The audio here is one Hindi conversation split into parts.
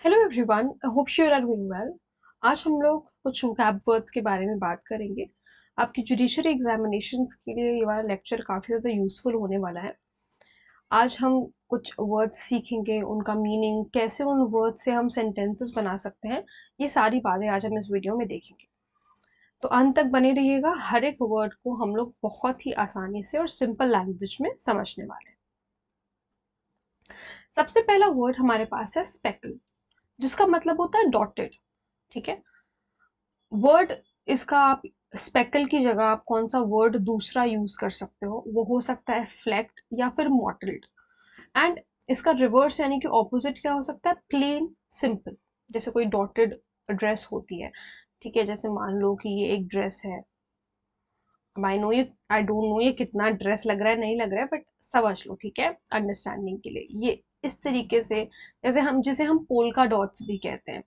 Hello everyone, I hope you are doing well. आज हम लोग कुछ वोकैब वर्ड्स के बारे में बात करेंगे। आपकी जुडिशरी एग्जामिनेशंस के लिए ये वाला लेक्चर काफ़ी ज़्यादा यूज़फुल होने वाला है। आज हम कुछ वर्ड्स सीखेंगे, उनका मीनिंग, कैसे उन वर्ड्स से हम सेंटेंसेस बना सकते हैं। ये सारी बातें आज हम इस वीडियो में देखेंगे, तो अंत तक बने रहिएगा। हर एक वर्ड को हम लोग बहुत ही आसानी से और सिंपल लैंग्वेज में समझने वाले हैं। सबसे पहला वर्ड हमारे पास है स्पेकल, जिसका मतलब होता है डॉटेड। ठीक है, वर्ड इसका आप स्पेकल की जगह आप कौन सा वर्ड दूसरा यूज कर सकते हो, वो हो सकता है फ्लेक्ट या फिर मॉटल्ड। एंड इसका रिवर्स यानी कि ऑपोजिट क्या हो सकता है, प्लेन सिंपल। जैसे कोई डॉटेड ड्रेस होती है, ठीक है, जैसे मान लो कि ये एक ड्रेस है। आई डोंट नो ये कितना ड्रेस लग रहा है, नहीं लग रहा है, बट समझ लो, ठीक है, अंडरस्टैंडिंग के लिए। ये इस तरीके से, जैसे हम जिसे हम पोल्का डॉट्स भी कहते हैं,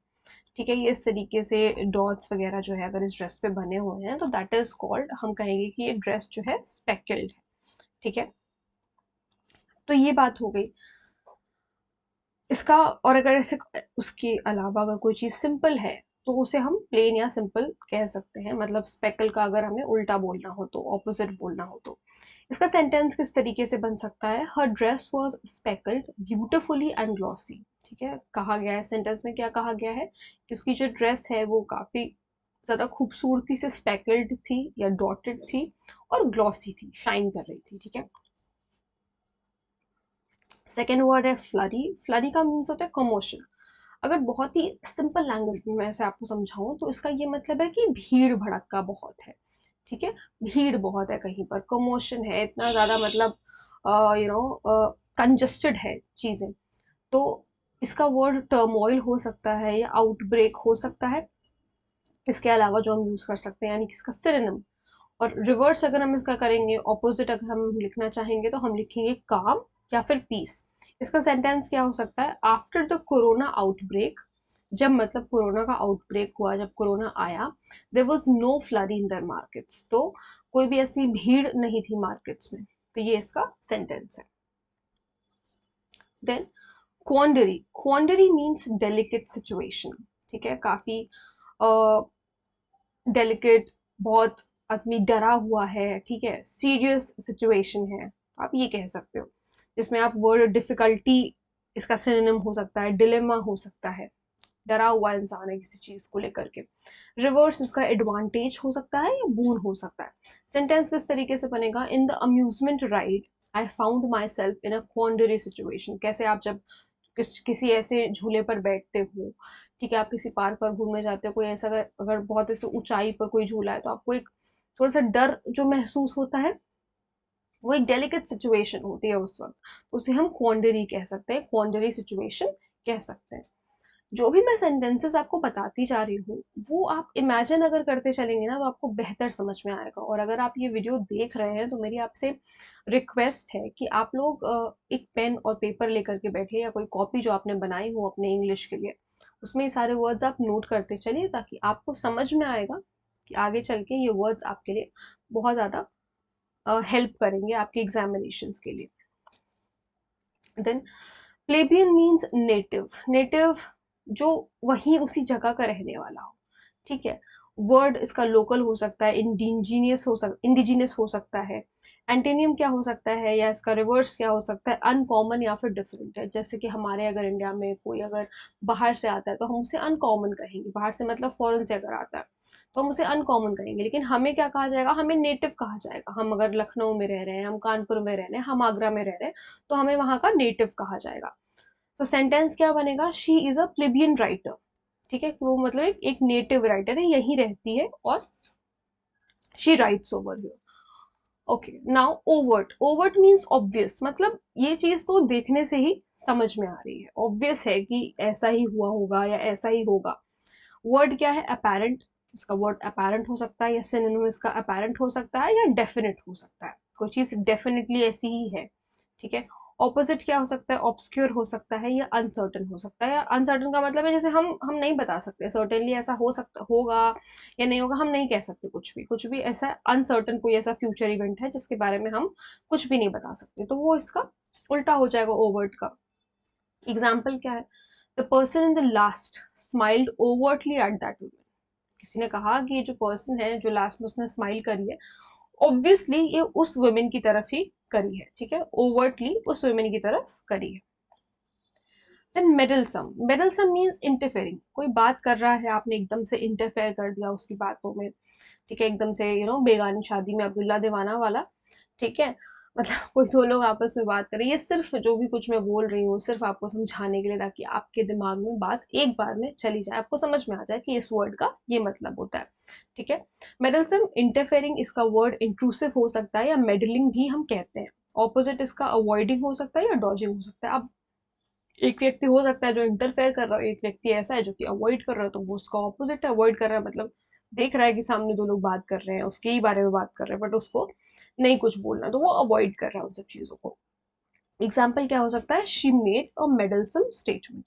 ठीक है, ये इस तरीके से डॉट्स वगैरह जो है अगर इस ड्रेस पे बने हुए हैं तो दैट इज कॉल्ड, हम कहेंगे कि ये ड्रेस जो है स्पेकल्ड है। ठीक है, तो ये बात हो गई इसका। और अगर ऐसे उसके अलावा अगर कोई चीज सिंपल है तो उसे हम प्लेन या सिंपल कह सकते हैं। मतलब स्पेकल का अगर हमें उल्टा बोलना हो, तो ऑपोजिट बोलना हो, तो इसका सेंटेंस किस तरीके से बन सकता है, हर dress was speckled beautifully and glossy. ठीक है, कहा गया है सेंटेंस में, क्या कहा गया है कि उसकी जो ड्रेस है वो काफी ज्यादा खूबसूरती से स्पेकल्ड थी या डॉटेड थी और ग्लॉसी थी, शाइन कर रही थी। ठीक है, सेकेंड वर्ड है फ्लरी। फ्लरी का मीन्स होता है कमोशन। अगर बहुत ही सिंपल लैंग्वेज में मैं ऐसे आपको समझाऊं तो इसका ये मतलब है कि भीड़ भड़क्का बहुत है। ठीक है, भीड़ बहुत है कहीं पर, कमोशन है इतना ज्यादा, मतलब कंजस्टेड है चीजें। तो इसका वर्ड टर्मोइल हो सकता है या आउटब्रेक हो सकता है। इसके अलावा जो हम यूज कर सकते हैं यानी कि इसका सिनोनिम। और रिवर्स अगर हम इसका करेंगे, ऑपोजिट अगर हम लिखना चाहेंगे तो हम लिखेंगे काम या फिर पीस। इसका सेंटेंस क्या हो सकता है, आफ्टर द कोरोना आउटब्रेक। जब मतलब कोरोना का आउटब्रेक हुआ, जब कोरोना आया, there was no flood in the markets, तो कोई भी ऐसी भीड़ नहीं थी मार्केट्स में। तो ये इसका सेंटेंस है। Then quandary. Quandary means delicate situation. ठीक है, काफी डेलिकेट, बहुत आदमी डरा हुआ है, ठीक है, सीरियस सिचुएशन है, आप ये कह सकते हो। जिसमें आप वर्ड डिफिकल्टी, इसका सिनोनिम हो सकता है डिलेमा, हो सकता है डरा हुआ इंसान है किसी चीज को लेकर के। रिवर्स इसका एडवांटेज हो सकता है या बून हो सकता है। सेंटेंस किस तरीके से बनेगा, in the amusement ride I found myself in a quandary situation. कैसे आप जब किसी ऐसे झूले पर बैठते हो, ठीक है, आप किसी पार्क पर घूमने जाते हो, कोई ऐसा अगर अगर बहुत ऐसे ऊंचाई पर कोई झूला है तो आपको एक थोड़ा सा डर जो महसूस होता है, वो एक डेलिकेट सिचुएशन होती है उस वक्त, उसे हम क्वांडरी कह सकते हैं, क्वांडरी सिचुएशन कह सकते हैं। जो भी मैं सेंटेंसेस आपको बताती जा रही हूँ वो आप इमेजिन अगर करते चलेंगे ना तो आपको बेहतर समझ में आएगा। और अगर आप ये वीडियो देख रहे हैं तो मेरी आपसे रिक्वेस्ट है कि आप लोग एक पेन और पेपर लेकर के बैठिए, या कोई कॉपी जो आपने बनाई हो अपने इंग्लिश के लिए, उसमें ये सारे वर्ड्स आप नोट करते चलिए, ताकि आपको समझ में आएगा कि आगे चल के ये वर्ड्स आपके लिए बहुत ज़्यादा हेल्प करेंगे आपके एग्जामिनेशन के लिए। Then plebeian means native. Native जो वहीं उसी जगह का रहने वाला हो। ठीक है, वर्ड इसका लोकल हो सकता है, इंडिजीनियस हो सकता है। एंटेनियम क्या हो सकता है या इसका रिवर्स क्या हो सकता है, अनकॉमन या फिर डिफरेंट है। जैसे कि हमारे अगर इंडिया में कोई अगर बाहर से आता है तो हम उसे अनकॉमन कहेंगे, बाहर से मतलब फॉरेन से अगर आता है तो हम उसे अनकॉमन कहेंगे। लेकिन हमें क्या कहा जाएगा, हमें नेटिव कहा जाएगा। हम अगर लखनऊ में रह रहे हैं, हम कानपुर में रह रहे हैं, हम आगरा में रह रहे हैं, तो हमें वहां का नेटिव कहा जाएगा। तो सेंटेंस क्या बनेगा, she is a plebeian writer. ठीक है, वो मतलब एक नेटिव राइटर है, यही रहती है, और she writes over here. Okay, now overt. Overt means obvious, मतलब ये चीज तो देखने से ही समझ में आ रही है, ऑब्वियस है कि ऐसा ही हुआ होगा या ऐसा ही होगा। वर्ड क्या है, अपेरेंट। इसका वर्ड अपेरेंट हो सकता है या सिनोनिम इसका अपेरेंट हो सकता है या डेफिनेट हो सकता है, कोई चीज डेफिनेटली ऐसी ही है। ठीक है, ऑपोजिट क्या हो सकता है, ऑब्सक्योर हो सकता है या अनसर्टन हो सकता है। या अनसर्टन का मतलब है जैसे हम नहीं बता सकते सर्टेनली ऐसा हो सकता होगा या नहीं होगा, हम नहीं कह सकते कुछ भी ऐसा अनसर्टन, कोई ऐसा फ्यूचर इवेंट है जिसके बारे में हम कुछ भी नहीं बता सकते, तो वो इसका उल्टा हो जाएगा ओवर्ट का। एग्जाम्पल क्या है, the person in the last smiled overtly at that woman. किसी ने कहा कि ये जो पर्सन है जो लास्ट में उसने स्माइल करी है, ऑब्वियसली ये उस वुमेन की तरफ ही करी है, ठीक है, ओवर्टली उस वुमेन की तरफ करी है। देन मेडलसम, मेडलसम मीन्स इंटरफेयरिंग, कोई बात कर रहा है, आपने एकदम से इंटरफेयर कर दिया उसकी बातों में, ठीक है, एकदम से बेगानी शादी में अब्दुल्ला दीवाना वाला, ठीक है, मतलब कोई दो लोग आपस में बात करें, ये सिर्फ जो भी कुछ मैं बोल रही हूँ सिर्फ आपको समझाने के लिए, ताकि आपके दिमाग में बात एक बार में चली जाए, आपको समझ में आ जाए कि इस वर्ड का ये मतलब होता है, ठीक है। मेडलसम इंटरफेयरिंग, इसका वर्ड इंट्रूसिव हो सकता है या मेडलिंग भी हम कहते हैं। ऑपोजिट इसका अवॉइडिंग हो सकता है या डॉजिंग हो सकता है। अब एक व्यक्ति हो सकता है जो इंटरफेयर कर रहा है, एक व्यक्ति ऐसा है जो कि अवॉइड कर रहा है, तो वो उसका ऑपोजिट है। अवॉइड कर रहा है मतलब देख रहा है कि सामने दो लोग बात कर रहे हैं, उसके ही बारे में बात कर रहे हैं, बट उसको नहीं कुछ बोलना, तो वो अवॉइड कर रहा है उन सब चीजों को। एग्जाम्पल क्या हो सकता है, शी मेड अ मेडलसम स्टेटमेंट,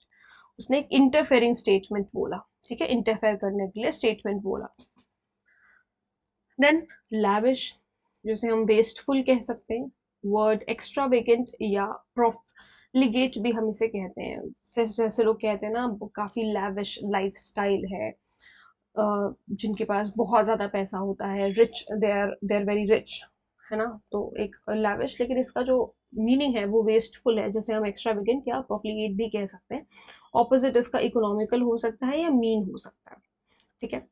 उसने एक इंटरफेयरिंग स्टेटमेंट बोला, ठीक है, इंटरफेयर करने के लिए स्टेटमेंट बोला। देन लैविश, जिसे हम वेस्टफुल कह सकते हैं, वर्ड एक्स्ट्रावेगेंट या प्रोफलिगेट भी हम इसे कहते हैं। जैसे लोग कहते हैं ना काफी लैविश लाइफस्टाइल है, जिनके पास बहुत ज्यादा पैसा होता है, rich, they are very rich, है ना, तो एक लैविश, लेकिन इसका जो मीनिंग है वो वेस्टफुल है, जैसे हम एक्स्ट्रावेगेंट या प्रोफलिगेट भी कह सकते हैं। ऑपोजिट इसका इकोनॉमिकल हो सकता है या मीन हो सकता है, ठीक है।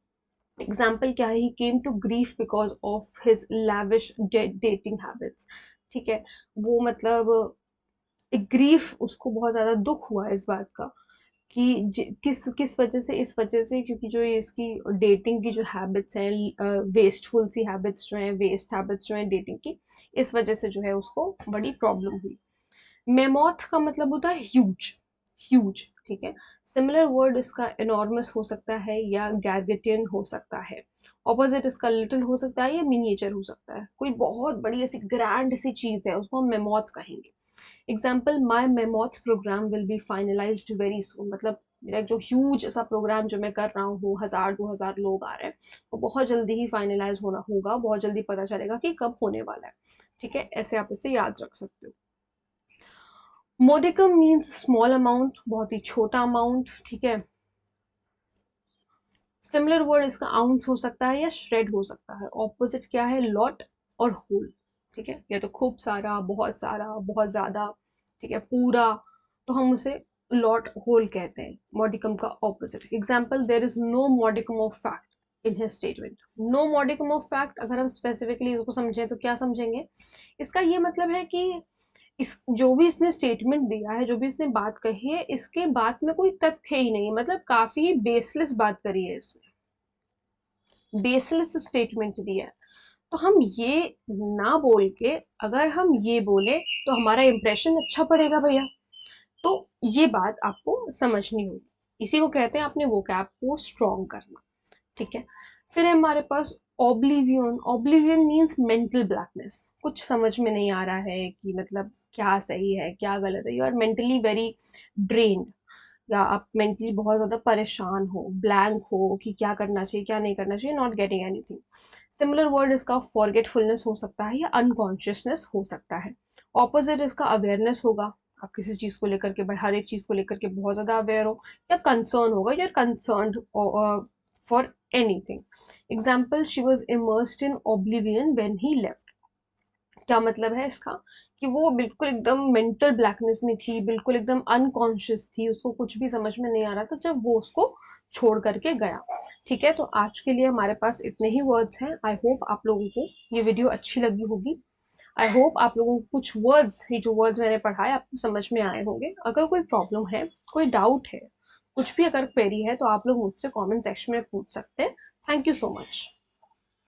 एग्जाम्पल क्या है, he came to grief because of his lavish dating habits, ठीक है, वो मतलब एक ग्रीफ, उसको बहुत ज्यादा दुख हुआ इस बात का कि किस किस वजह से, इस वजह से क्योंकि जो ये इसकी डेटिंग की जो हैबिट्स हैं, वेस्टफुल सी हैबिट्स जो हैं, वेस्ट हैबिट्स जो हैं डेटिंग की, इस वजह से जो है उसको बड़ी प्रॉब्लम हुई। मेमोथ का मतलब होता है ह्यूज, ह्यूज, ठीक है। सिमिलर वर्ड इसका एनॉर्मस हो सकता है या गैरगेटियन हो सकता है। ऑपोजिट इसका लिटिल हो सकता है या मिनिएचर हो सकता है। कोई बहुत बड़ी ऐसी ग्रैंड सी चीज है उसको हम मेमोथ कहेंगे। Example, my mammoth program will be finalised very soon, मतलब मेरा जो ह्यूज सा प्रोग्राम जो मैं कर रहा हूँ, 1000-2000 लोग आ रहे हैं, वो बहुत जल्दी ही फाइनलाइज होना होगा, बहुत जल्दी पता चलेगा कि कब होने वाला है, ठीक है, ऐसे आप इसे याद रख सकते हो। मोडिकम मीन्स स्मॉल अमाउंट, बहुत ही छोटा अमाउंट, ठीक है। सिमिलर वर्ड इसका आउंस हो सकता है या श्रेड हो सकता है। ऑपोजिट क्या है, लॉट और होल, ठीक है, या तो खूब सारा, बहुत ज्यादा, ठीक है, पूरा, तो हम उसे लॉट होल कहते हैं, मॉडिकम का opposite. Example, there is no modicum of fact in his statement. No modicum of fact, अगर हम स्पेसिफिकली इसको समझें तो क्या समझेंगे, इसका ये मतलब है कि इस जो भी इसने स्टेटमेंट दिया है, जो भी इसने बात कही है, इसके बात में कोई तथ्य ही नहीं, मतलब काफी बेसलेस बात करी है इसने, बेसलेस स्टेटमेंट दिया है। तो हम ये ना बोल के अगर हम ये बोले तो हमारा इंप्रेशन अच्छा पड़ेगा भैया, तो ये बात आपको समझनी होगी। इसी को कहते हैं अपने वोकैब को स्ट्रॉन्ग करना, ठीक है। फिर है हमारे पास oblivion. Oblivion means mental blackness, कुछ समझ में नहीं आ रहा है कि मतलब क्या सही है क्या गलत है, you are mentally very drained, या आप मेंटली बहुत ज्यादा परेशान हो, ब्लैंक हो कि क्या करना चाहिए क्या नहीं करना चाहिए, not getting anything. Similar word इसका फॉरगेटफुलनेस हो सकता है या अनकॉन्शियसनेस हो सकता है। ऑपोजिट इसका अवेयरनेस होगा, आप किसी चीज को लेकर के, भाई हर एक चीज को लेकर के बहुत ज्यादा अवेयर हो, या कंसर्न होगा, you are concern for anything. Example, she was immersed in oblivion when he left. क्या मतलब है इसका, कि वो बिल्कुल एकदम मेंटल ब्लैकनेस में थी, बिल्कुल एकदम अनकॉन्शियस थी, उसको कुछ भी समझ में नहीं आ रहा था जब वो उसको छोड़ करके गया, ठीक है। तो आज के लिए हमारे पास इतने ही वर्ड्स हैं। आई होप आप लोगों को ये वीडियो अच्छी लगी होगी। आई होप आप लोगों को कुछ वर्ड्स, ये जो वर्ड्स मैंने पढ़ाए आपको समझ में आए होंगे। अगर कोई प्रॉब्लम है, कोई डाउट है, कुछ भी अगर क्वेरी है, तो आप लोग मुझसे कमेंट सेक्शन में पूछ सकते हैं। Thank you so much.